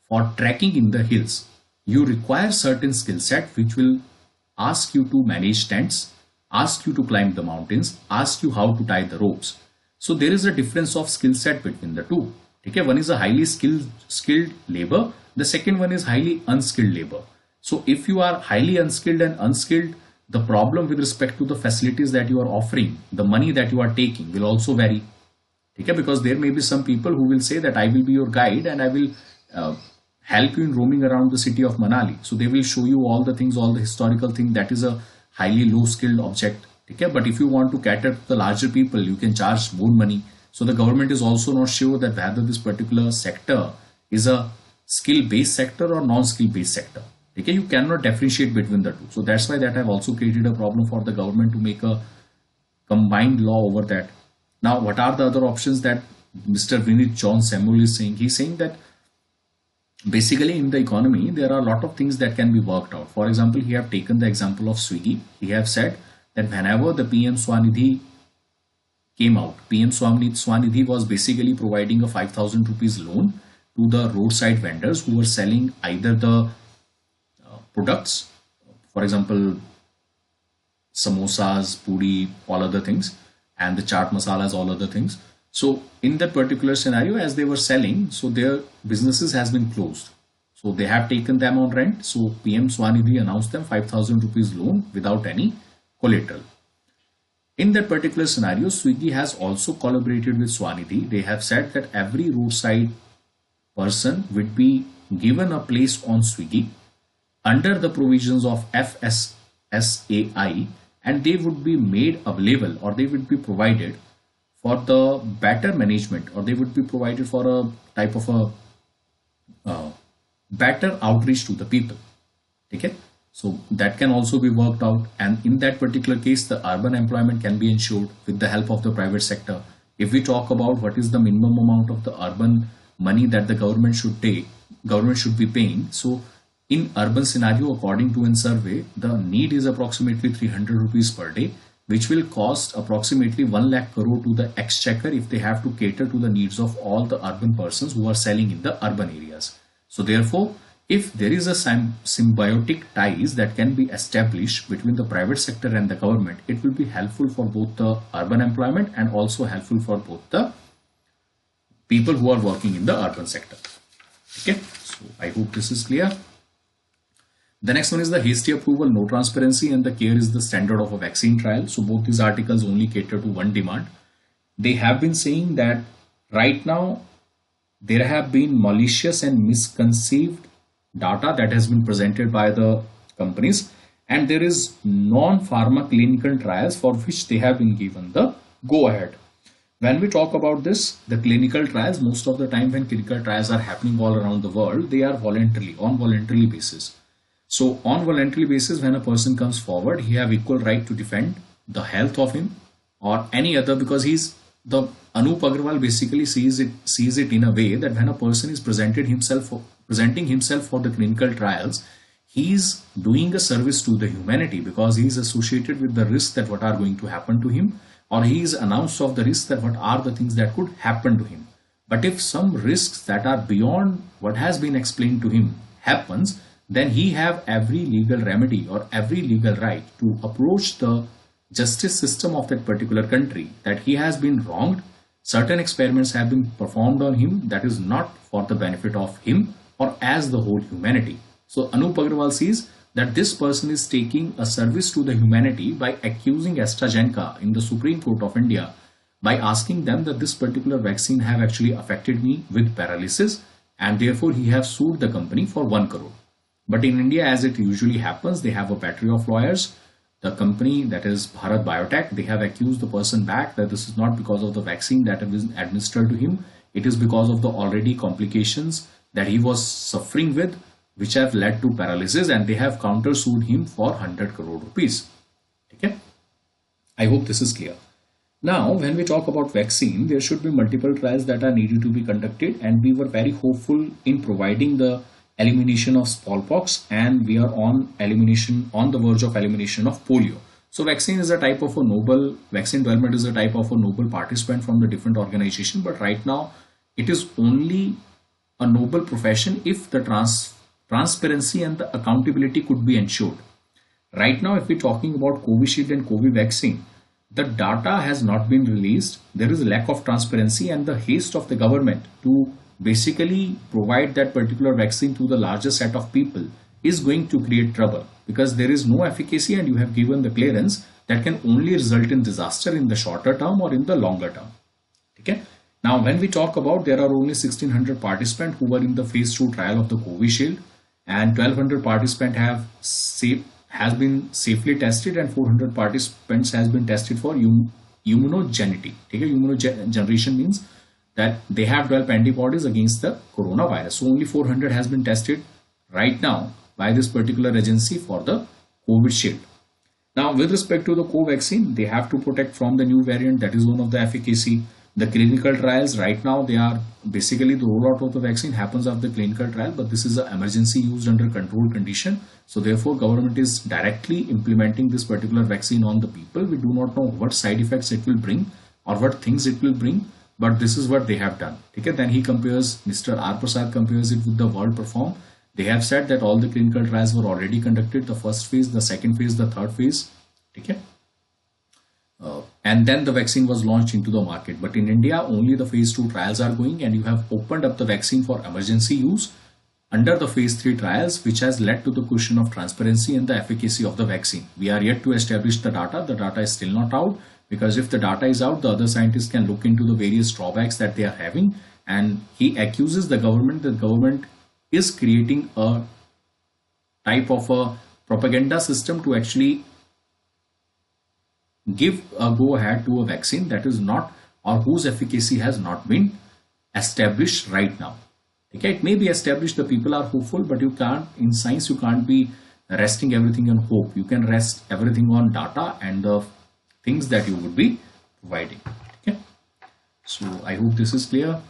for trekking in the hills. You require certain skill set which will ask you to manage tents, ask you to climb the mountains, ask you how to tie the ropes. So there is a difference of skill set between the two. Okay, one is a highly skilled labor. The second one is highly unskilled labor. So if you are highly unskilled and unskilled, the problem with respect to the facilities that you are offering, the money that you are taking will also vary. Okay, because there may be some people who will say that I will be your guide and I will uh, help you in roaming around the city of Manali. So they will show you all the things, all the historical thing. That is a highly low skilled object. Okay, but if you want to cater to the larger people, you can charge more money. So the government is also not sure that whether this particular sector is a skill based sector or non skill based sector. Okay, you cannot differentiate between the two. So that's why that have also created a problem for the government to make a combined law over that. Now, what are the other options that Mr. Vinit John Samuel is saying? He's saying that basically in the economy, there are a lot of things that can be worked out. For example, he have taken the example of Swiggy. He have said that whenever the PM Swanidhi came out, PM Swanidhi was basically providing a 5,000 rupees loan to the roadside vendors who were selling either the products, for example, samosas, puri, all other things, and the chaat masalas, all other things. So in that particular scenario, as they were selling, so their businesses has been closed. So they have taken them on rent. So PM Swanidhi announced them 5,000 rupees loan without any collateral. In that particular scenario, Swiggy has also collaborated with Swanidhi. They have said that every roadside person would be given a place on Swiggy under the provisions of FSSAI, and they would be made available or they would be provided for the better management, or they would be provided for a type of a better outreach to the people. Okay, so that can also be worked out, and in that particular case the urban employment can be ensured with the help of the private sector. If we talk about what is the minimum amount of the urban money that the government should be paying, so in urban scenario, according to a survey, the need is approximately 300 rupees per day, which will cost approximately 1 lakh crore to the exchequer if they have to cater to the needs of all the urban persons who are selling in the urban areas. So therefore, if there is a symbiotic ties that can be established between the private sector and the government, it will be helpful for both the urban employment and also helpful for both the people who are working in the urban sector. Okay, so I hope this is clear. The next one is the hasty approval, no transparency, and the care is the standard of a vaccine trial. So both these articles only cater to one demand. They have been saying that right now there have been malicious and misconceived data that has been presented by the companies, and there is non-pharma clinical trials for which they have been given the go ahead. When we talk about this, the clinical trials, most of the time when clinical trials are happening all around the world, they are on voluntary basis. So on voluntary basis, when a person comes forward, he have equal right to defend the health of him or any other, because the Anup Agrawal basically sees it in a way that when a person is presenting himself for the clinical trials, he is doing a service to the humanity, because he is associated with the risk that what are going to happen to him, or he is announced of the risk that what are the things that could happen to him. But if some risks that are beyond what has been explained to him happens, then he have every legal remedy or every legal right to approach the justice system of that particular country that he has been wronged. Certain experiments have been performed on him that is not for the benefit of him or as the whole humanity. So Anup Agrawal sees that this person is taking a service to the humanity by accusing AstraZeneca in the Supreme Court of India, by asking them that this particular vaccine have actually affected me with paralysis, and therefore he have sued the company for 1 crore. But in India, as it usually happens, they have a battery of lawyers. The company, that is Bharat Biotech, they have accused the person back that this is not because of the vaccine that has been administered to him. It is because of the already complications that he was suffering with, which have led to paralysis, and they have countersued him for 100 crore rupees. Okay? I hope this is clear. Now, when we talk about vaccine, there should be multiple trials that are needed to be conducted, and we were very hopeful in providing the elimination of smallpox, and we are on the verge of elimination of polio. So vaccine development is a type of a noble participant from the different organization, but right now it is only a noble profession if the transparency and the accountability could be ensured. Right now, if we're talking about Covishield and Covid vaccine, the data has not been released. There is a lack of transparency, and the haste of the government to basically provide that particular vaccine to the larger set of people is going to create trouble. because there is no efficacy and you have given the clearance, that can only result in disaster in the shorter term or in the longer term. Okay. Now, when we talk about, there are only 1600 participants who were in the phase 2 trial of the Covishield, and 1200 participants has been safely tested, and 400 participants has been tested for immunogenicity. Okay. Immunogeneration means that they have developed antibodies against the coronavirus. So only 400 has been tested right now by this particular agency for the Covishield. Now, with respect to the co-vaccine, they have to protect from the new variant. That is one of the efficacy. The clinical trials right now, they are basically the rollout of the vaccine happens after the clinical trial, but this is an emergency used under controlled condition. So therefore, government is directly implementing this particular vaccine on the people. We do not know what side effects it will bring or what things it will bring, but this is what they have done. Okay, then he compares, Mr. R. Prasad compares it with the world perform. They have said that all the clinical trials were already conducted, the first phase, the second phase, the third phase. Okay. And then the vaccine was launched into the market. But in India, only the phase 2 trials are going, and you have opened up the vaccine for emergency use under the phase 3 trials, which has led to the question of transparency and the efficacy of the vaccine. We are yet to establish the data. The data is still not out, because if the data is out, the other scientists can look into the various drawbacks that they are having. And he accuses the government that the government is creating a type of a propaganda system to actually give a go ahead to a vaccine that is not, or whose efficacy has not been established right now. Okay, it may be established, the people are hopeful, but you can't, in science, you can't be resting everything on hope. You can rest everything on data and the things that you would be providing. Okay, so I hope this is clear.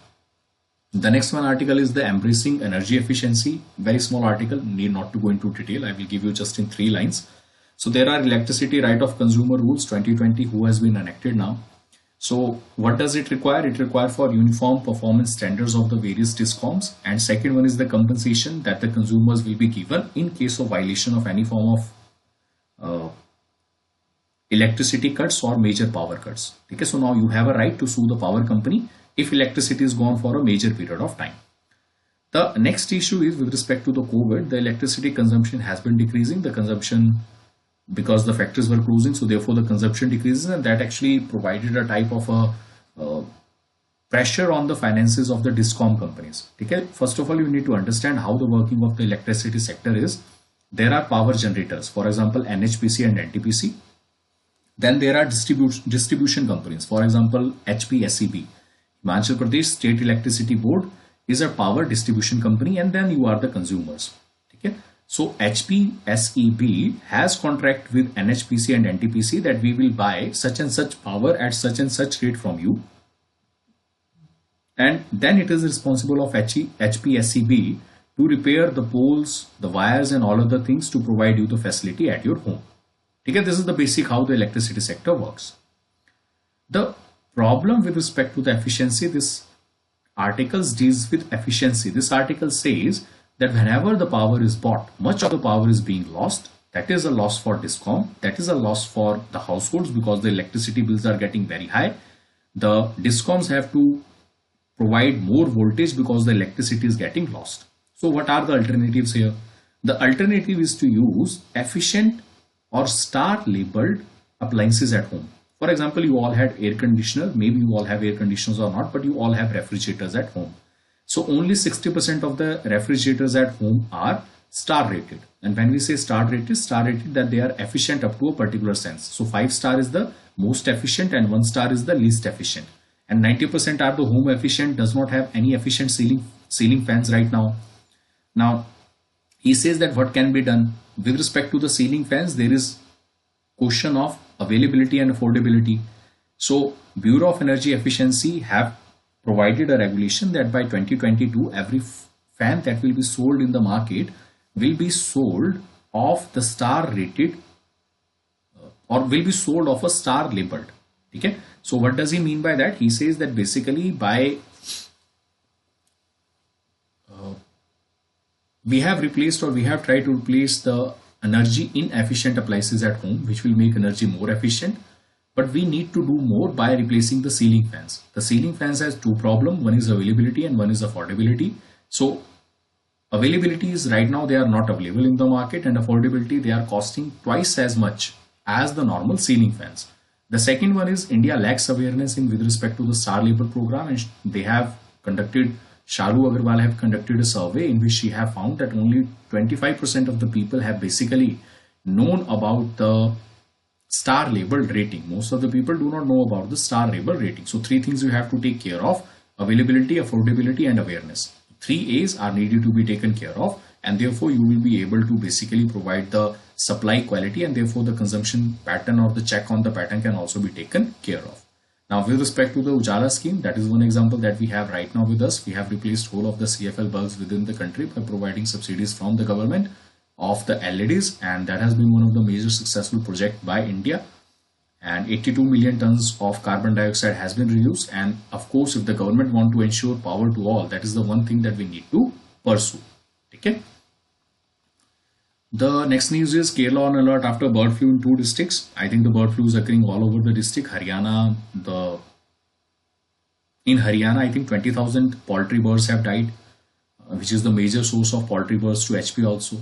The next one article is the embracing energy efficiency. Very small article, need not to go into detail. I will give you just in 3 lines. So there are electricity right of consumer rules 2020 who has been enacted now. So what does it require? It requires for uniform performance standards of the various discoms, and second one is the compensation that the consumers will be given in case of violation of any form of electricity cuts or major power cuts. Okay, so now you have a right to sue the power company if electricity is gone for a major period of time. The next issue is with respect to the COVID, the electricity consumption has been decreasing. The consumption, because the factories were closing, so therefore the consumption decreases, and that actually provided a type of a pressure on the finances of the discom companies. Okay, first of all, you need to understand how the working of the electricity sector is. There are power generators, for example, NHPC and NTPC. Then there are distribution companies, for example, HPAS. Himachal Pradesh State Electricity Board is a power distribution company, and then you are the consumers. Okay. So HPSEB has contract with NHPC and NTPC that we will buy such and such power at such and such rate from you, and then it is responsible of HPSEB to repair the poles, the wires and all other things to provide you the facility at your home. Okay, this is the basic how the electricity sector works. The problem with respect to the efficiency, this article deals with efficiency. This article says that whenever the power is bought, much of the power is being lost. That is a loss for discom. That is a loss for the households because the electricity bills are getting very high. The discoms have to provide more voltage because the electricity is getting lost. So what are the alternatives here? The alternative is to use efficient or star labeled appliances at home. For example, you all had air conditioner. Maybe you all have air conditioners or not, but you all have refrigerators at home. So only 60% of the refrigerators at home are star rated. And when we say star rated that they are efficient up to a particular sense. So 5-star is the most efficient and 1-star is the least efficient. And 90% are the home efficient, does not have any efficient ceiling fans right now. Now, he says that what can be done with respect to the ceiling fans, there is question of availability and affordability. So Bureau of Energy Efficiency have provided a regulation that by 2022, every fan that will be sold in the market will be sold of the star rated or will be sold of a star labeled. Okay. So what does he mean by that? He says that basically by we have replaced or we have tried to replace the energy inefficient appliances at home, which will make energy more efficient. But we need to do more by replacing the ceiling fans. The ceiling fans has 2 problems. One is availability and one is affordability. So Availability is right now they are not available in the market, and affordability they are costing twice as much as the normal ceiling fans. The second one is India lacks awareness in with respect to the star labor program, and they have conducted Shalu Agarwal have conducted a survey in which she have found that only 25% of the people have basically known about the star labeled rating. Most of the people do not know about the star labeled rating. So three things you have to take care of: availability, affordability, and awareness. Three A's are needed to be taken care of, and therefore you will be able to basically provide the supply quality, and therefore the consumption pattern or the check on the pattern can also be taken care of. Now with respect to the Ujala scheme, that is one example that we have right now with us. We have replaced whole of the CFL bulbs within the country by providing subsidies from the government of the LEDs, and that has been one of the major successful project by India. And 82 million tons of carbon dioxide has been reduced. And of course, if the government want to ensure power to all, that is the one thing that we need to pursue. Okay. The next news is Kerala on alert after bird flu in 2 districts. I think the bird flu is occurring all over the district. In Haryana, I think 20,000 poultry birds have died, which is the major source of poultry birds to HP also.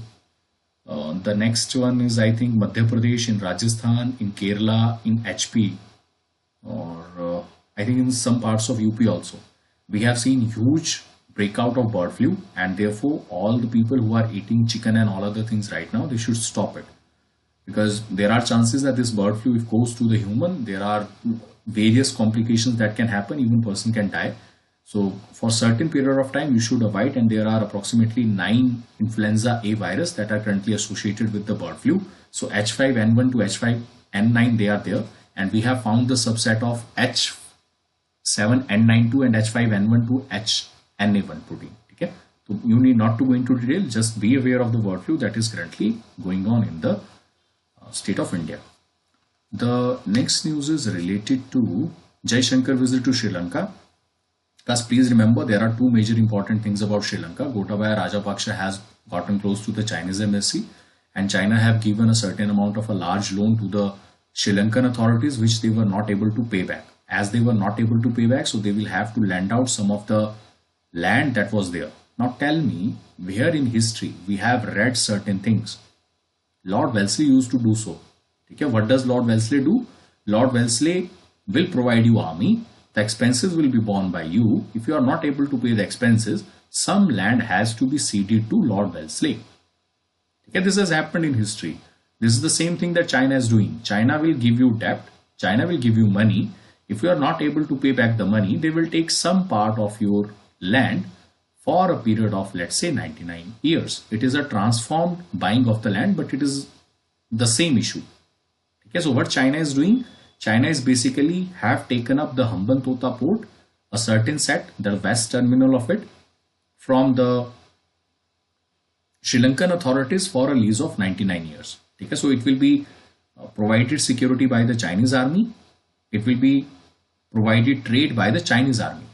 The next one is, I think, Madhya Pradesh, in Rajasthan, in Kerala, in HP, or I think in some parts of UP also. We have seen huge breakout of bird flu, and therefore all the people who are eating chicken and all other things right now, they should stop it, because there are chances that this bird flu, if goes to the human, there are various complications that can happen. Even person can die. So for certain period of time you should avoid, and there are approximately 9 influenza A virus that are currently associated with the bird flu. So H5N1 to H5N9 they are there, and we have found the subset of H7N92 and H5N1 to HNA1 protein. Okay, so you need not to go into detail, just be aware of the bird flu that is currently going on in the state of India. The next news is related to Jai Shankar visit to Sri Lanka. Because please remember, there are two major important things about Sri Lanka. Gotabaya Rajapaksa has gotten close to the Chinese embassy, and China have given a certain amount of a large loan to the Sri Lankan authorities, which they were not able to pay back. As they were not able to pay back, so they will have to lend out some of the land that was there. Now tell me, where in history we have read certain things? Lord Wellesley used to do so. Okay, what does Lord Wellesley do? Lord Wellesley will provide you army. The expenses will be borne by you. If you are not able to pay the expenses, some land has to be ceded to Lord Wellesley. Okay, this has happened in history. This is the same thing that China is doing. China will give you debt. China will give you money. If you are not able to pay back the money, they will take some part of your land for a period of, let's say, 99 years. It is a transformed buying of the land, but it is the same issue. Okay, so what China is doing? China is basically have taken up the Hambantota port, a certain set, the west terminal of it, from the Sri Lankan authorities for a lease of 99 years. Okay, so it will be provided security by the Chinese army. It will be provided trade by the Chinese army.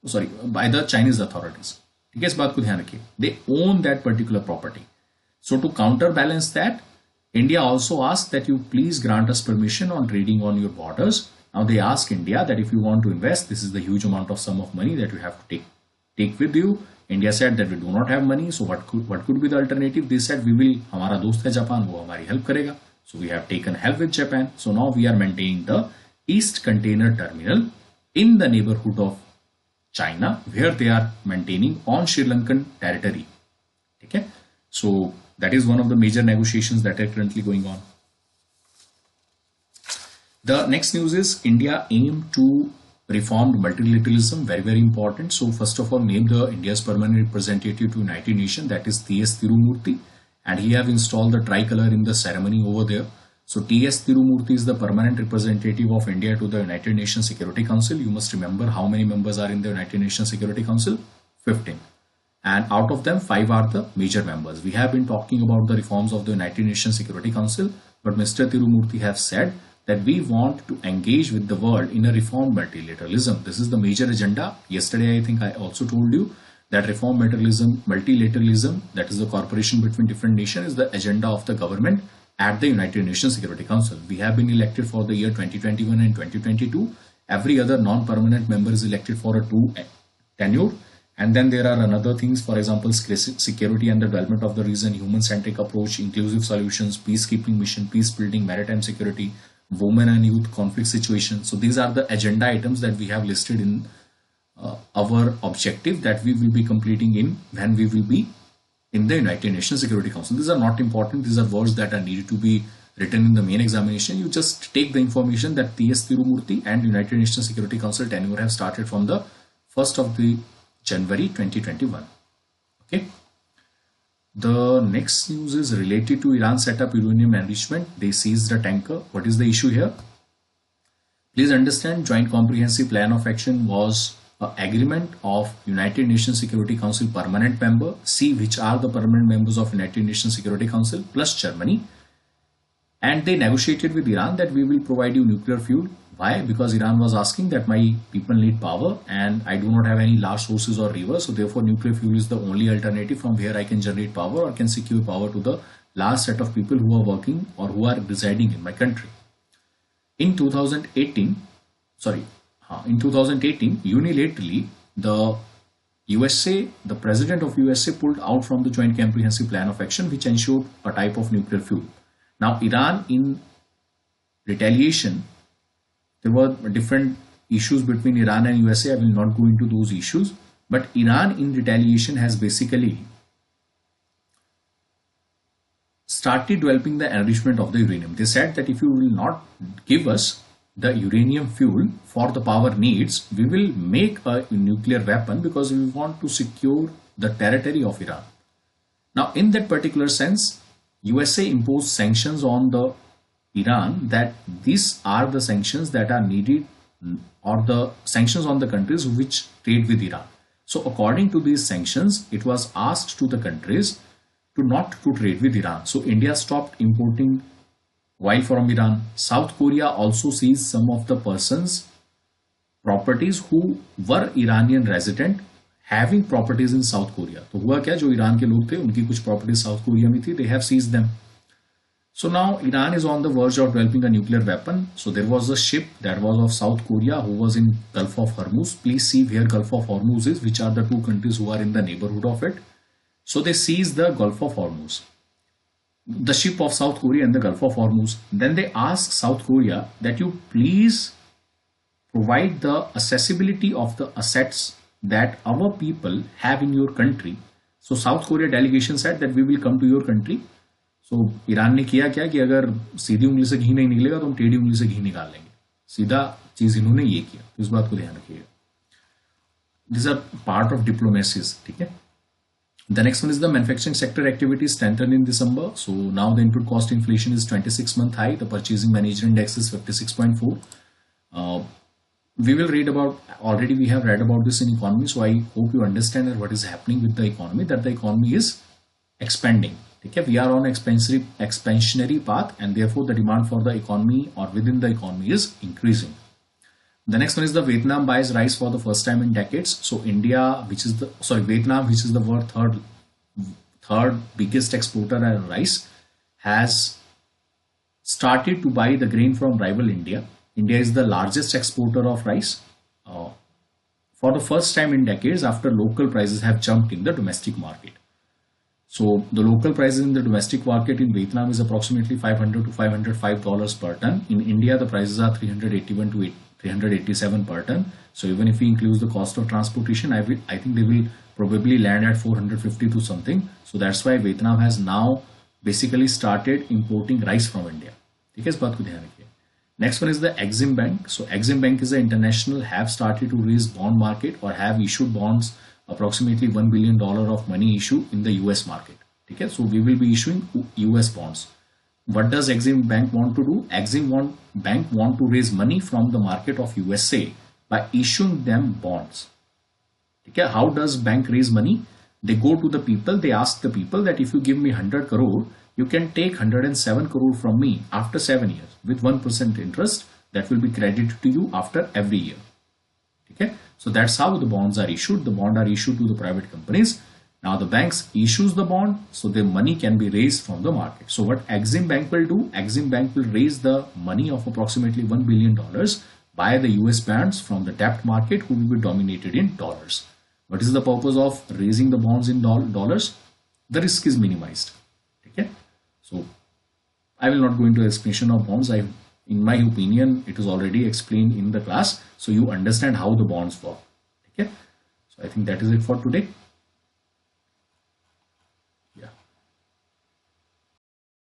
Sorry, by the Chinese authorities. Okay, इस बात को ध्यान रखिए. They own that particular property. So to counterbalance that, India also asked that you please grant us permission on trading on your borders. Now they ask India that if you want to invest, this is the huge amount of sum of money that you have to take with you. India said that we do not have money. So what could be the alternative? They said we will, हमारा दोस्त है Japan, वो हमारी help करेगा. So we have taken help with Japan. So now we are maintaining the East Container Terminal in the neighborhood of China, where they are maintaining on Sri Lankan territory. Okay, so that is one of the major negotiations that are currently going on. The next news is India aim to reform multilateralism, very, very important. So first of all, name the India's permanent representative to United Nations, that is T.S. Tirumurti, and he have installed the tricolor in the ceremony over there. So T.S. Tirumurti is the permanent representative of India to the United Nations Security Council. You must remember how many members are in the United Nations Security Council? 15. And out of them, 5 are the major members. We have been talking about the reforms of the United Nations Security Council, but Mr. Tirumurti has said that we want to engage with the world in a reformed multilateralism. This is the major agenda. Yesterday, I think I also told you that reformed multilateralism, that is the cooperation between different nations, is the agenda of the government at the United Nations Security Council. We have been elected for the year 2021 and 2022. Every other non-permanent member is elected for a 2 tenure. And then there are another things, for example, security and the development of the region, human-centric approach, inclusive solutions, peacekeeping mission, peace building, maritime security, women and youth, conflict situation. So these are the agenda items that we have listed in our objective that we will be completing in when we will be in the United Nations Security Council. These are not important. These are words that are needed to be written in the main examination. You just take the information that T.S. Tirumurti and United Nations Security Council tenure have started from the 1st of the January 2021. Okay. The next news is related to Iran set up uranium enrichment. They seized a tanker. What is the issue here? Please understand, Joint Comprehensive Plan of Action was an agreement of United Nations Security Council permanent member. See which are the permanent members of United Nations Security Council plus Germany. And they negotiated with Iran that we will provide you nuclear fuel. Why? Because Iran was asking that my people need power and I do not have any large sources or rivers. So therefore nuclear fuel is the only alternative from where I can generate power or can secure power to the large set of people who are working or who are residing in my country. In 2018, unilaterally, the USA, the president of USA pulled out from the Joint Comprehensive Plan of Action, which ensured a type of nuclear fuel. Now, Iran, in retaliation, there were different issues between Iran and USA. I will not go into those issues, but Iran, in retaliation, has basically started developing the enrichment of the uranium. They said that if you will not give us the uranium fuel for the power needs, we will make a nuclear weapon because we want to secure the territory of Iran. Now, in that particular sense, USA imposed sanctions on the Iran that these are the sanctions that are needed or the sanctions on the countries which trade with Iran. So according to these sanctions, it was asked to the countries to not to trade with Iran. So India stopped importing oil from Iran. South Korea also seized some of the persons' properties who were Iranian resident having properties in South Korea. तो हुआ क्या, जो Iran के लोग थे उनकी कुछ properties South Korea में थी, they have seized them. So now Iran is on the verge of developing a nuclear weapon. So there was a ship that was of South Korea who was in Gulf of Hormuz. Please see where Gulf of Hormuz is, which are the two countries who are in the neighborhood of it. So they seized the Gulf of Hormuz, the ship of South Korea in the Gulf of Hormuz. Then they asked South Korea that you please provide the accessibility of the assets that our people have in your country. So South Korea delegation said that we will come to your country. So Iran ने किया क्या कि अगर सीधी उंगली से घी नहीं निकलेगा तो हम टेढ़ी उंगली से घी निकाल लेंगे. सीधा चीज इन्होंने ये किया, इस बात को ध्यान रखिएगा. These are part of diplomacies. ठीक है. The next one is the manufacturing sector activity strengthened in December. So now the input cost inflation is 26-month high. The purchasing manager index is 56.4. We will read about, already we have read about this in economy. So I hope you understand that what is happening with the economy, that the economy is expanding. Okay, we are on expansionary path and therefore the demand for the economy or within the economy is increasing. The next one is the Vietnam buys rice for the first time in decades. So Vietnam, which is the world third biggest exporter of rice, has started to buy the grain from rival India. India is the largest exporter of rice for the first time in decades after local prices have jumped in the domestic market. So the local prices in the domestic market in Vietnam is approximately $500 to $505 per ton. In India, the prices are $381 to $387 per ton. So even if we include the cost of transportation, I think they will probably land at $450 to something. So that's why Vietnam has now basically started importing rice from India. ठीक है, इस बात को ध्यान रखिए. Next one is the Exim Bank. So Exim Bank is an international, have started to raise bond market or have issued bonds approximately $1 billion of money issue in the US market. Okay, so we will be issuing US bonds. What does Exim Bank want to do? Exim Bank want to raise money from the market of USA by issuing them bonds. Okay, how does bank raise money? They go to the people, they ask the people that if you give me 100 crore, you can take 107 crore from me after 7 years with 1% interest that will be credited to you after every year. Okay, so that's how the bonds are issued. The bonds are issued to the private companies. Now the banks issues the bond, so the money can be raised from the market. So what Exim Bank will do? Exim Bank will raise the money of approximately $1 billion by the US bonds from the debt market, who will be dominated in dollars. What is the purpose of raising the bonds in dollars? The risk is minimized. Okay, so I will not go into explanation of bonds. In my opinion, it is already explained in the class, so you understand how the bonds work. Okay, so I think that is it for today.